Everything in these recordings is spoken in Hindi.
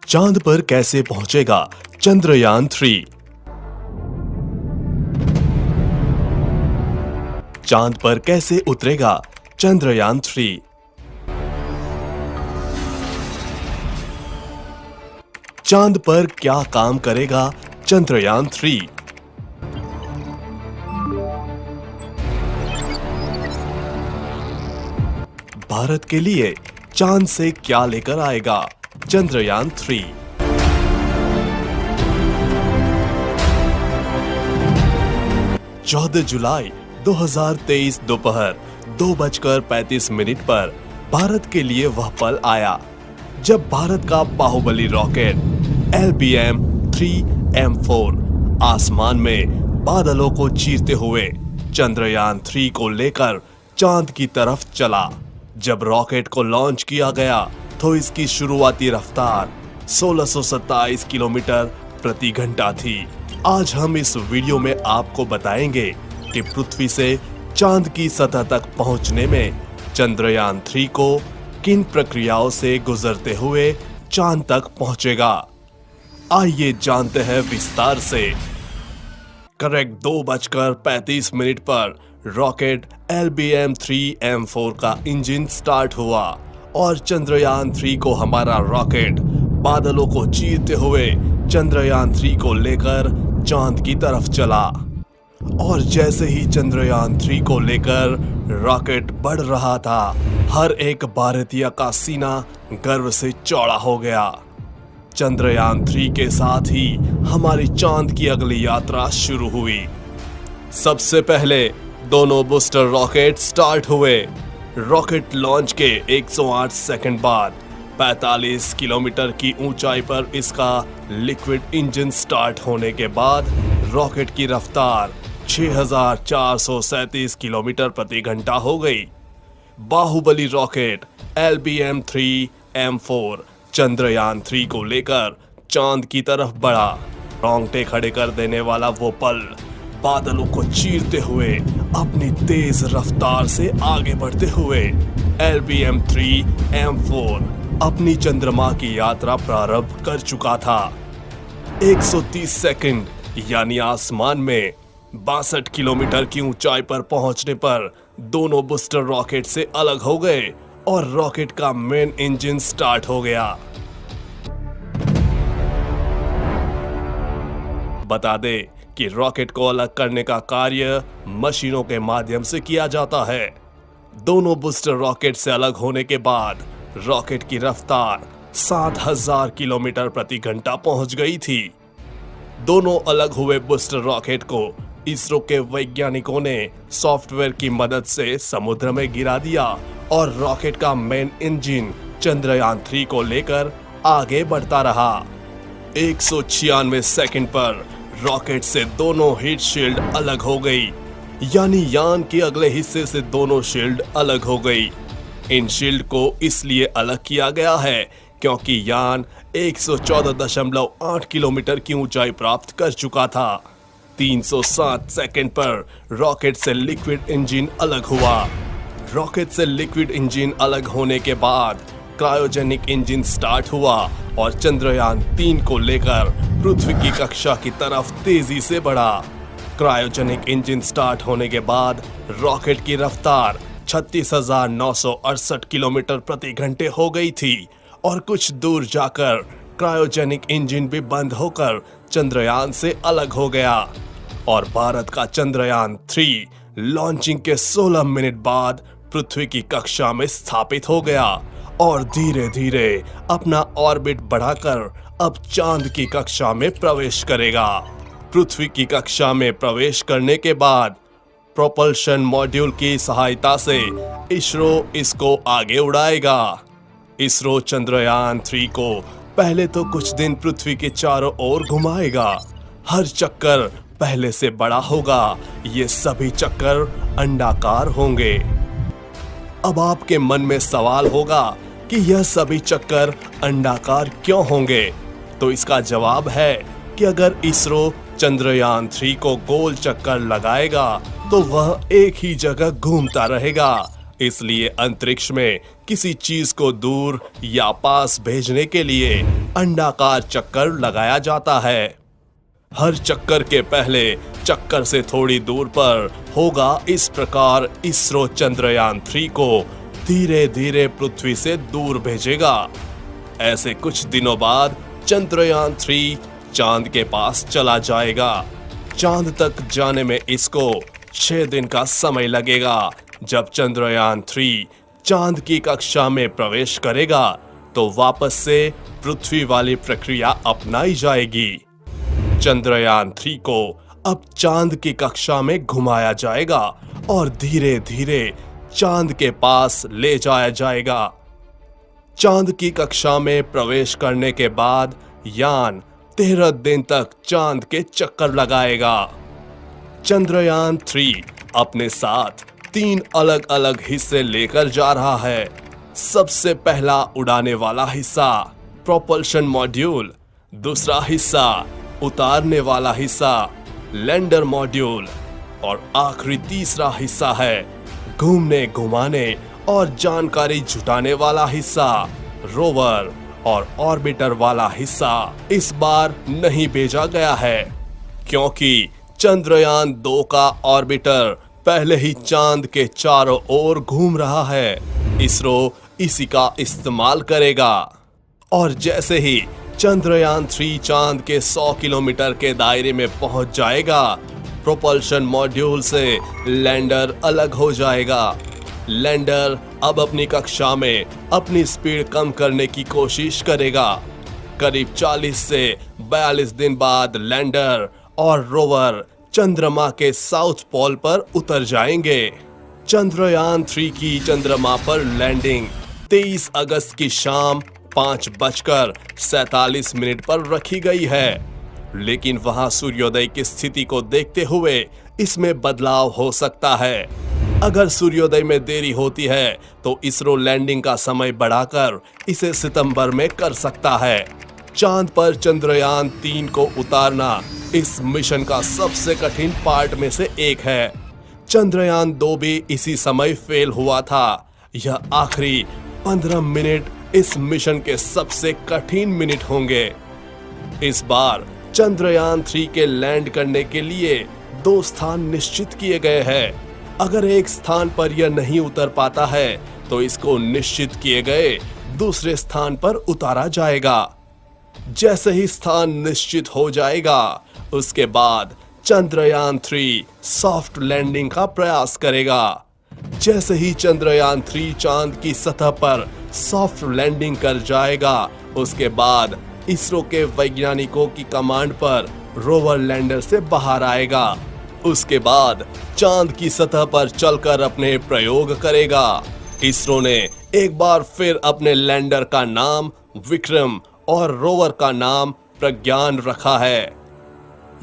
चांद पर कैसे पहुंचेगा चंद्रयान-3? चांद पर कैसे उतरेगा चंद्रयान-3? चांद पर क्या काम करेगा चंद्रयान-3? भारत के लिए चांद से क्या लेकर आएगा चंद्रयान-3? 14 जुलाई 2023 दोपहर 2:35 पर भारत के लिए वह पल आया जब भारत का बाहुबली रॉकेट LBM-3M4 आसमान में बादलों को चीरते हुए चंद्रयान-3 को लेकर चांद की तरफ चला। जब रॉकेट को लॉन्च किया गया तो इसकी शुरुआती रफ्तार 1627 किलोमीटर प्रति घंटा थी। आज हम इस वीडियो में आपको बताएंगे कि पृथ्वी से चांद की सतह तक पहुंचने में चंद्रयान-3 को किन प्रक्रियाओं से गुजरते हुए चांद तक पहुंचेगा। आइए जानते हैं विस्तार से। करेक्ट 2:35 पर रॉकेट LBM-3M4 का इंजन स्टार्ट हुआ और चंद्रयान-3 को हमारा रॉकेट बादलों को चीरते हुए चंद्रयान-3 को लेकर चांद की तरफ चला। और जैसे ही चंद्रयान-3 को लेकर रॉकेट बढ़ रहा था, हर एक भारतीय का सीना गर्व से चौड़ा हो गया। चंद्रयान-3 के साथ ही हमारी चांद की अगली यात्रा शुरू हुई। सबसे पहले दोनों बूस्टर रॉकेट स्टार्ट हुए। रॉकेट लॉन्च के 108 सेकंड बाद 45 किलोमीटर की ऊंचाई पर इसका लिक्विड इंजन स्टार्ट होने के बाद रॉकेट की रफ्तार 6437 किलोमीटर प्रति घंटा हो गई। बाहुबली रॉकेट LBM-3M4 चंद्रयान-3 को लेकर चांद की तरफ बढ़ा। रोंगटे खड़े कर देने वाला वो पल, बादलों को चीरते हुए अपनी तेज रफ्तार से आगे बढ़ते हुए LBM-3M4 अपनी चंद्रमा की यात्रा प्रारंभ कर चुका था। 130 सेकंड यानी आसमान में 62 किलोमीटर की ऊंचाई पर पहुंचने पर दोनों बूस्टर रॉकेट से अलग हो गए और रॉकेट का मेन इंजन स्टार्ट हो गया। बता दे कि रॉकेट को अलग करने का कार्य मशीनों के माध्यम से किया जाता है। दोनों बूस्टर रॉकेट से अलग होने के बाद रॉकेट की रफ्तार 7000 किलोमीटर प्रति घंटा पहुंच गई थी। दोनों अलग हुए बूस्टर रॉकेट को इसरो के वैज्ञानिकों ने सॉफ्टवेयर की मदद से समुद्र में गिरा दिया और रॉकेट का मेन इंजन चंद्रयान-3 को लेकर आगे बढ़ता रहा। 196 सेकंड पर रॉकेट से दोनों हीट शील्ड अलग हो गई, यानी यान के अगले हिस्से से दोनों शील्ड अलग हो गई। इन शील्ड को इसलिए अलग किया गया है क्योंकि यान 114.8 किलोमीटर की ऊंचाई प्राप्त कर चुका था। 307 सेकंड पर रॉकेट से लिक्विड इंजन अलग हुआ। रॉकेट से लिक्विड इंजन अलग होने के बाद क्रायोजेनिक इंजन स्टार्ट हुआ और चंद्रयान-3 को लेकर पृथ्वी की कक्षा की तरफ तेजी से बढ़ा। क्रायोजेनिक इंजन स्टार्ट होने के बाद रॉकेट की रफ्तार 36,968 किलोमीटर प्रति घंटे हो गई थी और कुछ दूर जाकर क्रायोजेनिक इंजन भी बंद होकर चंद्रयान से अलग हो गया और भारत का चंद्रयान-3 लॉन्चिंग के 16 मिनट बाद पृथ्वी की कक्षा में स्थापित हो गया और धीरे धीरे अपना ऑर्बिट बढ़ाकर अब चांद की कक्षा में प्रवेश करेगा। पृथ्वी की कक्षा में प्रवेश करने के बाद प्रोपल्शन मॉड्यूल की सहायता से इसरो इसको आगे उड़ाएगा। इसरो चंद्रयान-3 को पहले तो कुछ दिन पृथ्वी के चारों ओर घुमाएगा। हर चक्कर पहले से बड़ा होगा। ये सभी चक्कर अंडाकार होंगे। अब आपके मन में सवाल होगा कि यह सभी चक्कर अंडाकार क्यों होंगे? तो इसका जवाब है कि अगर इसरो चंद्रयान-3 को गोल चक्कर लगाएगा तो वह एक ही जगह घूमता रहेगा। इसलिए अंतरिक्ष में किसी चीज को दूर या पास भेजने के लिए अंडाकार चक्कर लगाया जाता है। हर चक्कर के पहले चक्कर से थोड़ी दूर पर होगा। इस प्रकार इसरो चंद्रयान 3 को धीरे धीरे पृथ्वी से दूर भेजेगा। ऐसे कुछ दिनों बाद चंद्रयान 3 चांद के पास चला जाएगा। चांद तक जाने में इसको 6 दिन का समय लगेगा। जब चंद्रयान 3 चांद की कक्षा में प्रवेश करेगा तो वापस से पृथ्वी वाली प्रक्रिया अपनाई जाएगी। चंद्रयान 3 को अब चांद की कक्षा में घुमाया जाएगा और धीरे धीरे चांद के पास ले जाया जाएगा। चांद की कक्षा में प्रवेश करने के बाद यान 13 दिन तक चांद के चक्कर लगाएगा। चंद्रयान 3 अपने साथ 3 अलग अलग हिस्से लेकर जा रहा है। सबसे पहला उड़ाने वाला हिस्सा प्रोपल्शन मॉड्यूल, दूसरा हिस्सा उतारने वाला हिस्सा लैंडर मॉड्यूल और आखिरी तीसरा हिस्सा है घूमने घुमाने और जानकारी जुटाने वाला हिस्सा रोवर और ऑर्बिटर वाला हिस्सा इस बार नहीं भेजा गया है, क्योंकि चंद्रयान 2 का ऑर्बिटर पहले ही चांद के चारों ओर घूम रहा है। इसरो इसी का इस्तेमाल करेगा और जैसे ही चंद्रयान 3 चांद के 100 किलोमीटर के दायरे में पहुंच जाएगा, प्रोपल्शन मॉड्यूल से लैंडर अलग हो जाएगा। लैंडर अब अपनी कक्षा में अपनी स्पीड कम करने की कोशिश करेगा। करीब 40 से 42 दिन बाद लैंडर और रोवर चंद्रमा के साउथ पोल पर उतर जाएंगे। चंद्रयान 3 की चंद्रमा पर लैंडिंग 23 अगस्त की शाम 5:47 पर रखी गई है, लेकिन वहां सूर्योदय की स्थिति को देखते हुए इसमें बदलाव हो सकता है। अगर सूर्योदय में देरी होती है तो इसरो लैंडिंग का समय बढ़ाकर इसे सितंबर में कर सकता है। चांद पर चंद्रयान 3 को उतारना इस मिशन का सबसे कठिन पार्ट में से एक है। चंद्रयान 2 भी इसी समय फेल हुआ था। यह आखिरी 15 मिनट इस मिशन के सबसे कठिन मिनट होंगे। इस बार चंद्रयान 3 के लैंड करने के लिए 2 स्थान निश्चित किए गए हैं। अगर एक स्थान पर यह नहीं उतर पाता है तो इसको निश्चित किए गए दूसरे स्थान पर उतारा जाएगा। जैसे ही स्थान निश्चित हो जाएगा, उसके बाद चंद्रयान 3 सॉफ्ट लैंडिंग का प्रयास करेगा। जैसे ही चंद्रयान 3 चांद की सतह पर सॉफ्ट लैंडिंग कर जाएगा, उसके बाद इसरो के वैज्ञानिकों की कमांड पर रोवर लैंडर से बाहर आएगा। उसके बाद चांद की सतह पर चलकर अपने प्रयोग करेगा। इसरो ने एक बार फिर अपने लैंडर का नाम विक्रम और रोवर का नाम प्रज्ञान रखा है।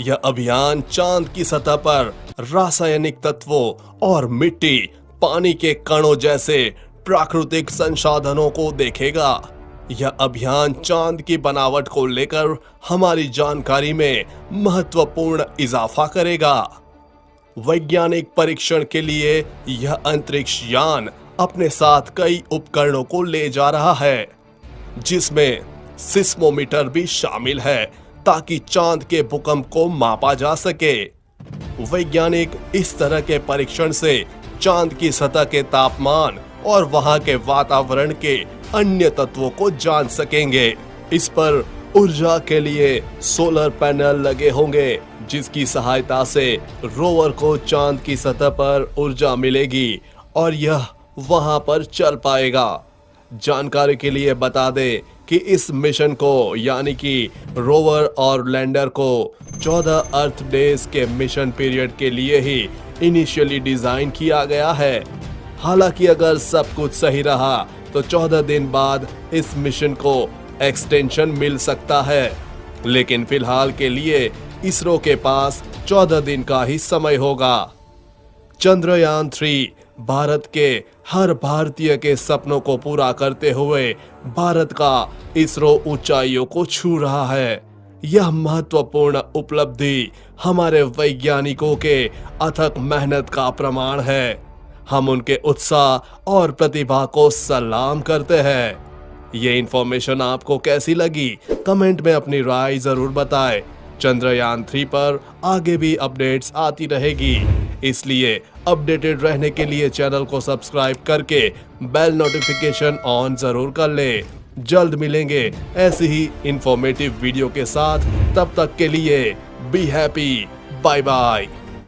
यह अभियान चांद की सतह पर रासायनिक तत्वों और मिट्टी, पानी के कणों जैसे प्राकृतिक संसाधनों को देखेगा। यह अभियान चांद की बनावट को लेकर हमारी जानकारी में महत्वपूर्ण इजाफा करेगा। वैज्ञानिक परीक्षण के लिए यह अंतरिक्ष यान अपने साथ कई उपकरणों को ले जा रहा है, जिसमें सिस्मोमीटर भी शामिल है ताकि चांद के भूकंप को मापा जा सके। वैज्ञानिक इस तरह के परीक्षण से चांद की सतह के तापमान और वहां के वातावरण के अन्य तत्वों को जान सकेंगे। इस पर ऊर्जा के लिए सोलर पैनल लगे होंगे, जिसकी सहायता से रोवर को चांद की सतह पर ऊर्जा मिलेगी और यह वहां पर चल पाएगा। जानकारी के लिए बता दें कि इस मिशन को यानी कि रोवर और लैंडर को 14 अर्थ डेज के मिशन पीरियड के लिए ही इनिशियली डिजाइन किया गया है। हालांकि अगर सब कुछ सही रहा तो 14 दिन बाद इस मिशन को एक्सटेंशन मिल सकता है, लेकिन फिलहाल के लिए इसरो के पास 14 दिन का ही समय होगा। चंद्रयान 3 भारत के हर भारतीय के सपनों को पूरा करते हुए भारत का इसरो ऊंचाइयों को छू रहा है। यह महत्वपूर्ण उपलब्धि हमारे वैज्ञानिकों के अथक मेहनत का प्रमाण है। हम उनके उत्साह और प्रतिभा को सलाम करते हैं। ये इंफॉर्मेशन आपको कैसी लगी? कमेंट में अपनी राय जरूर बताएं। चंद्रयान 3 पर आगे भी अपडेट्स आती रहेगी, इसलिए अपडेटेड रहने के लिए चैनल को सब्सक्राइब करके बेल नोटिफिकेशन ऑन जरूर कर ले। जल्द मिलेंगे ऐसी ही इंफॉर्मेटिव वीडियो के साथ। तब तक के लिए बी हैप्पी, बाय बाय।